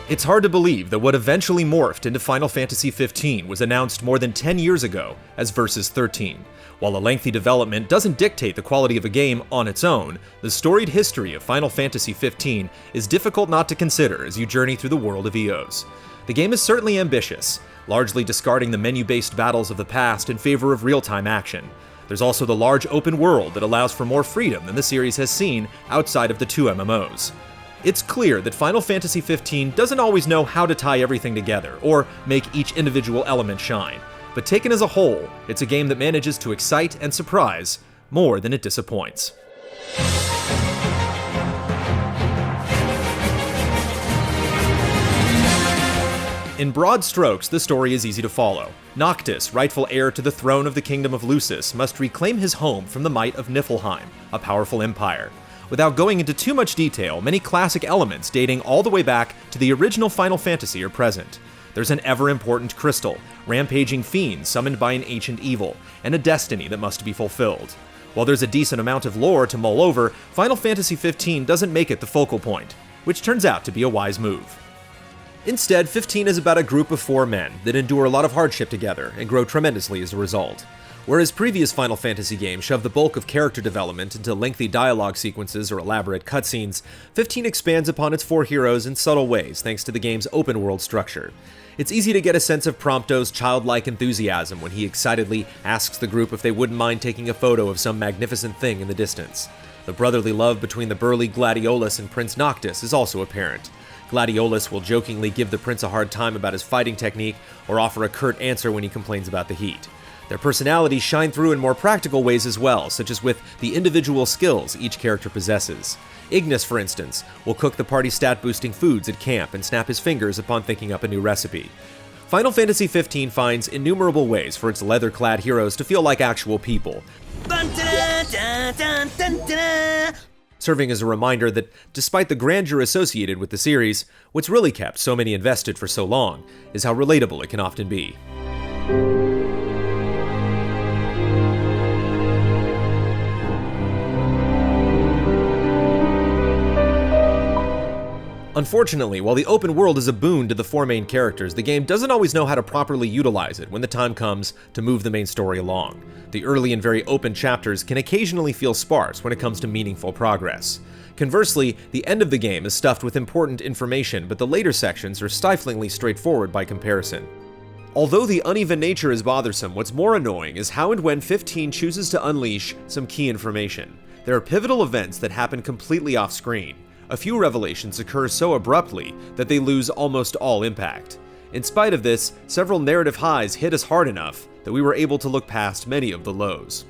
It's hard to believe that what eventually morphed into Final Fantasy XV was announced more than 10 years ago as Versus 13. While a lengthy development doesn't dictate the quality of a game on its own, the storied history of Final Fantasy XV is difficult not to consider as you journey through the world of EOS. The game is certainly ambitious, largely discarding the menu-based battles of the past in favor of real-time action. There's also the large open world that allows for more freedom than the series has seen outside of the two MMOs. It's clear that Final Fantasy XV doesn't always know how to tie everything together, or make each individual element shine, but taken as a whole, it's a game that manages to excite and surprise more than it disappoints. In broad strokes, the story is easy to follow. Noctis, rightful heir to the throne of the Kingdom of Lucis, must reclaim his home from the might of Niflheim, a powerful empire. Without going into too much detail, many classic elements dating all the way back to the original Final Fantasy are present. There's an ever-important crystal, rampaging fiends summoned by an ancient evil, and a destiny that must be fulfilled. While there's a decent amount of lore to mull over, Final Fantasy XV doesn't make it the focal point, which turns out to be a wise move. Instead, 15 is about a group of 4 men that endure a lot of hardship together and grow tremendously as a result. Whereas previous Final Fantasy games shoved the bulk of character development into lengthy dialogue sequences or elaborate cutscenes, 15 expands upon its 4 heroes in subtle ways thanks to the game's open-world structure. It's easy to get a sense of Prompto's childlike enthusiasm when he excitedly asks the group if they wouldn't mind taking a photo of some magnificent thing in the distance. The brotherly love between the burly Gladiolus and Prince Noctis is also apparent. Gladiolus will jokingly give the prince a hard time about his fighting technique or offer a curt answer when he complains about the heat. Their personalities shine through in more practical ways as well, such as with the individual skills each character possesses. Ignis, for instance, will cook the party stat-boosting foods at camp and snap his fingers upon thinking up a new recipe. Final Fantasy XV finds innumerable ways for its leather-clad heroes to feel like actual people, serving as a reminder that despite the grandeur associated with the series, what's really kept so many invested for so long is how relatable it can often be. Unfortunately, while the open world is a boon to the 4 main characters, the game doesn't always know how to properly utilize it when the time comes to move the main story along. The early and very open chapters can occasionally feel sparse when it comes to meaningful progress. Conversely, the end of the game is stuffed with important information, but the later sections are stiflingly straightforward by comparison. Although the uneven nature is bothersome, what's more annoying is how and when 15 chooses to unleash some key information. There are pivotal events that happen completely off-screen. A few revelations occur so abruptly that they lose almost all impact. In spite of this, several narrative highs hit us hard enough that we were able to look past many of the lows.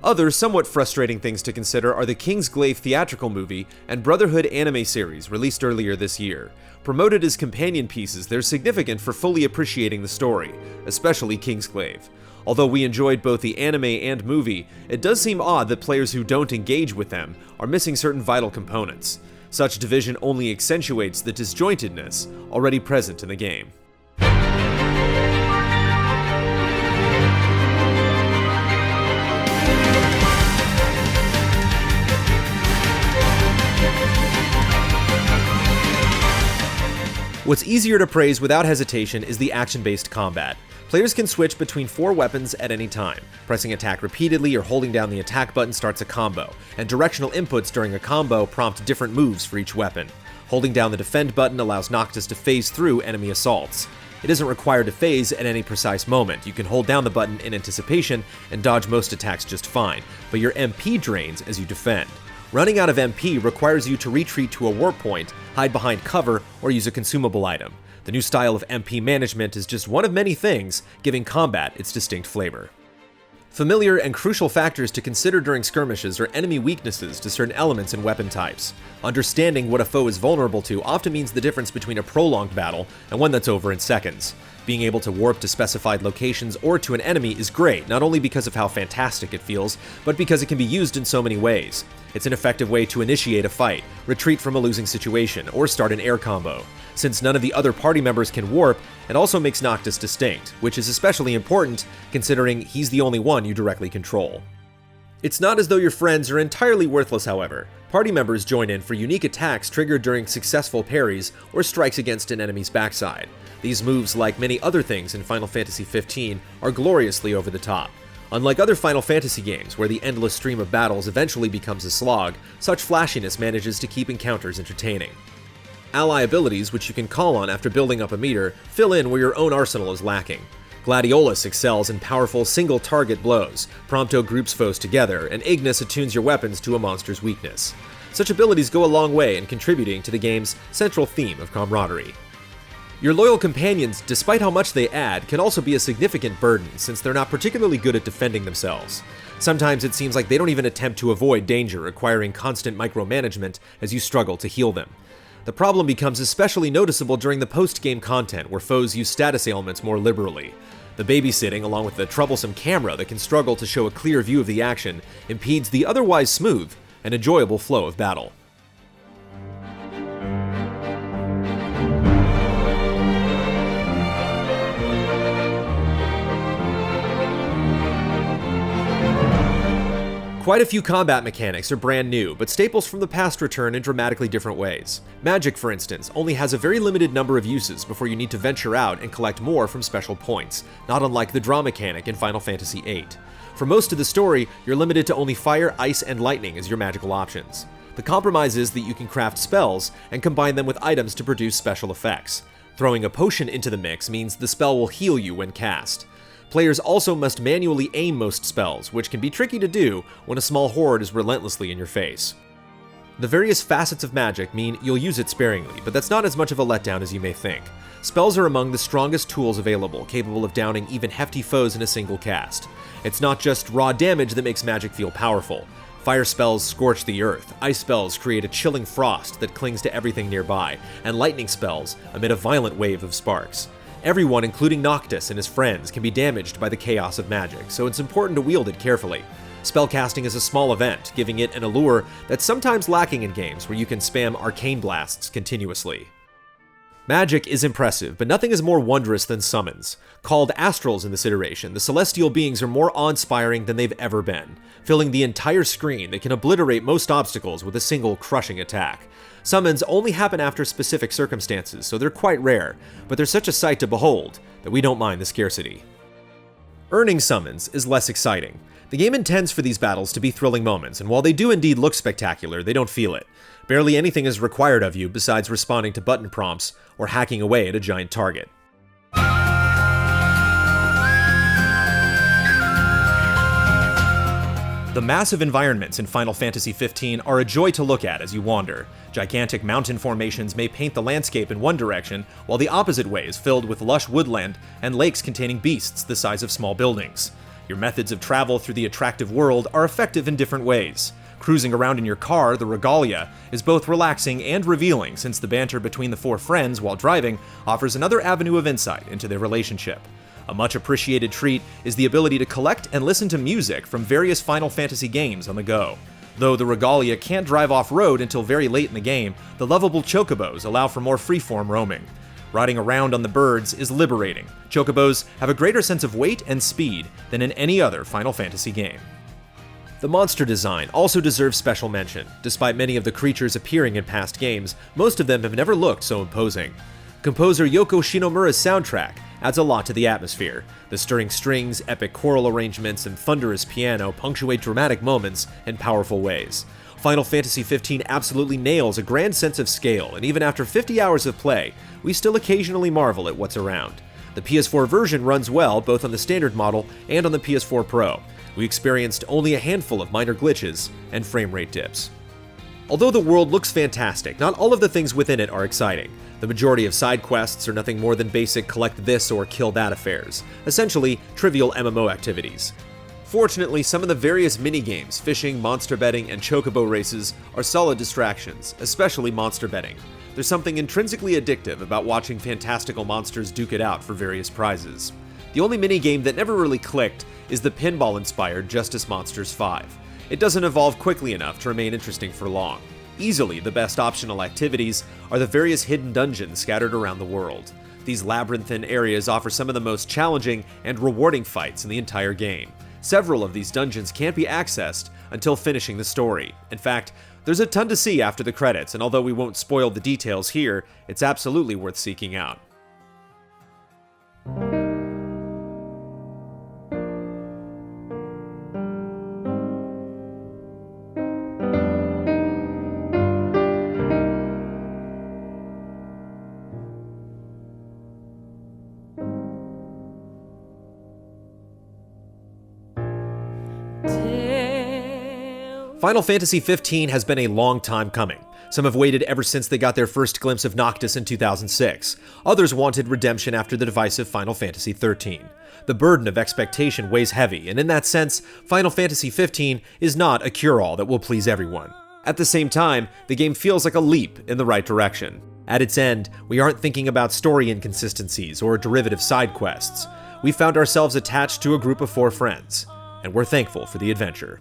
Other somewhat frustrating things to consider are the Kingsglaive theatrical movie and Brotherhood anime series released earlier this year. Promoted as companion pieces, they're significant for fully appreciating the story, especially Kingsglaive. Although we enjoyed both the anime and movie, it does seem odd that players who don't engage with them are missing certain vital components. Such division only accentuates the disjointedness already present in the game. What's easier to praise without hesitation is the action-based combat. Players can switch between 4 weapons at any time. Pressing attack repeatedly or holding down the attack button starts a combo, and directional inputs during a combo prompt different moves for each weapon. Holding down the defend button allows Noctis to phase through enemy assaults. It isn't required to phase at any precise moment. You can hold down the button in anticipation and dodge most attacks just fine, but your MP drains as you defend. Running out of MP requires you to retreat to a warp point, hide behind cover, or use a consumable item. The new style of MP management is just one of many things, giving combat its distinct flavor. Familiar and crucial factors to consider during skirmishes are enemy weaknesses to certain elements and weapon types. Understanding what a foe is vulnerable to often means the difference between a prolonged battle and one that's over in seconds. Being able to warp to specified locations or to an enemy is great, not only because of how fantastic it feels, but because it can be used in so many ways. It's an effective way to initiate a fight, retreat from a losing situation, or start an air combo. Since none of the other party members can warp, it also makes Noctis distinct, which is especially important considering he's the only one you directly control. It's not as though your friends are entirely worthless, however. Party members join in for unique attacks triggered during successful parries or strikes against an enemy's backside. These moves, like many other things in Final Fantasy XV, are gloriously over the top. Unlike other Final Fantasy games, where the endless stream of battles eventually becomes a slog, such flashiness manages to keep encounters entertaining. Ally abilities, which you can call on after building up a meter, fill in where your own arsenal is lacking. Gladiolus excels in powerful single-target blows, Prompto groups foes together, and Ignis attunes your weapons to a monster's weakness. Such abilities go a long way in contributing to the game's central theme of camaraderie. Your loyal companions, despite how much they add, can also be a significant burden since they're not particularly good at defending themselves. Sometimes it seems like they don't even attempt to avoid danger, requiring constant micromanagement as you struggle to heal them. The problem becomes especially noticeable during the post-game content, where foes use status ailments more liberally. The babysitting, along with the troublesome camera that can struggle to show a clear view of the action, impedes the otherwise smooth and enjoyable flow of battle. Quite a few combat mechanics are brand new, but staples from the past return in dramatically different ways. Magic, for instance, only has a very limited number of uses before you need to venture out and collect more from special points, not unlike the draw mechanic in Final Fantasy VIII. For most of the story, you're limited to only fire, ice, and lightning as your magical options. The compromise is that you can craft spells and combine them with items to produce special effects. Throwing a potion into the mix means the spell will heal you when cast. Players also must manually aim most spells, which can be tricky to do when a small horde is relentlessly in your face. The various facets of magic mean you'll use it sparingly, but that's not as much of a letdown as you may think. Spells are among the strongest tools available, capable of downing even hefty foes in a single cast. It's not just raw damage that makes magic feel powerful. Fire spells scorch the earth, ice spells create a chilling frost that clings to everything nearby, and lightning spells emit a violent wave of sparks. Everyone, including Noctis and his friends, can be damaged by the chaos of magic, so it's important to wield it carefully. Spellcasting is a small event, giving it an allure that's sometimes lacking in games where you can spam arcane blasts continuously. Magic is impressive, but nothing is more wondrous than summons. Called astrals in this iteration, the celestial beings are more awe-inspiring than they've ever been. Filling the entire screen, they can obliterate most obstacles with a single crushing attack. Summons only happen after specific circumstances, so they're quite rare, but they're such a sight to behold that we don't mind the scarcity. Earning summons is less exciting. The game intends for these battles to be thrilling moments, and while they do indeed look spectacular, they don't feel it. Barely anything is required of you besides responding to button prompts or hacking away at a giant target. The massive environments in Final Fantasy XV are a joy to look at as you wander. Gigantic mountain formations may paint the landscape in one direction, while the opposite way is filled with lush woodland and lakes containing beasts the size of small buildings. Your methods of travel through the attractive world are effective in different ways. Cruising around in your car, the Regalia, is both relaxing and revealing, since the banter between the four friends while driving offers another avenue of insight into their relationship. A much appreciated treat is the ability to collect and listen to music from various Final Fantasy games on the go. Though the Regalia can't drive off-road until very late in the game, the lovable chocobos allow for more freeform roaming. Riding around on the birds is liberating. Chocobos have a greater sense of weight and speed than in any other Final Fantasy game. The monster design also deserves special mention. Despite many of the creatures appearing in past games, most of them have never looked so imposing. Composer Yoko Shinomura's soundtrack adds a lot to the atmosphere. The stirring strings, epic choral arrangements, and thunderous piano punctuate dramatic moments in powerful ways. Final Fantasy XV absolutely nails a grand sense of scale, and even after 50 hours of play, we still occasionally marvel at what's around. The PS4 version runs well both on the standard model and on the PS4 Pro. We experienced only a handful of minor glitches and frame rate dips. Although the world looks fantastic, not all of the things within it are exciting. The majority of side quests are nothing more than basic collect this or kill that affairs, essentially trivial MMO activities. Fortunately, some of the various minigames, fishing, monster betting, and chocobo races are solid distractions, especially monster betting. There's something intrinsically addictive about watching fantastical monsters duke it out for various prizes. The only minigame that never really clicked is the pinball-inspired Justice Monsters 5. It doesn't evolve quickly enough to remain interesting for long. Easily the best optional activities are the various hidden dungeons scattered around the world. These labyrinthine areas offer some of the most challenging and rewarding fights in the entire game. Several of these dungeons can't be accessed until finishing the story. In fact, there's a ton to see after the credits, and although we won't spoil the details here, it's absolutely worth seeking out. Final Fantasy XV has been a long time coming. Some have waited ever since they got their first glimpse of Noctis in 2006. Others wanted redemption after the divisive Final Fantasy XIII. The burden of expectation weighs heavy, and in that sense, Final Fantasy XV is not a cure-all that will please everyone. At the same time, the game feels like a leap in the right direction. At its end, we aren't thinking about story inconsistencies or derivative side quests. We found ourselves attached to a group of 4 friends, and we're thankful for the adventure.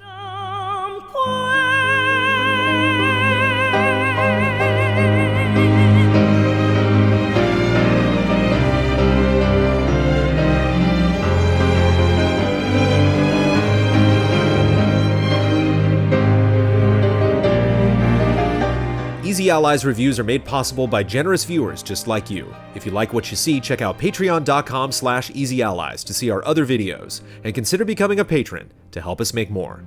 Easy Allies reviews are made possible by generous viewers just like you. If you like what you see, check out patreon.com/easyallies to see our other videos, and consider becoming a patron to help us make more.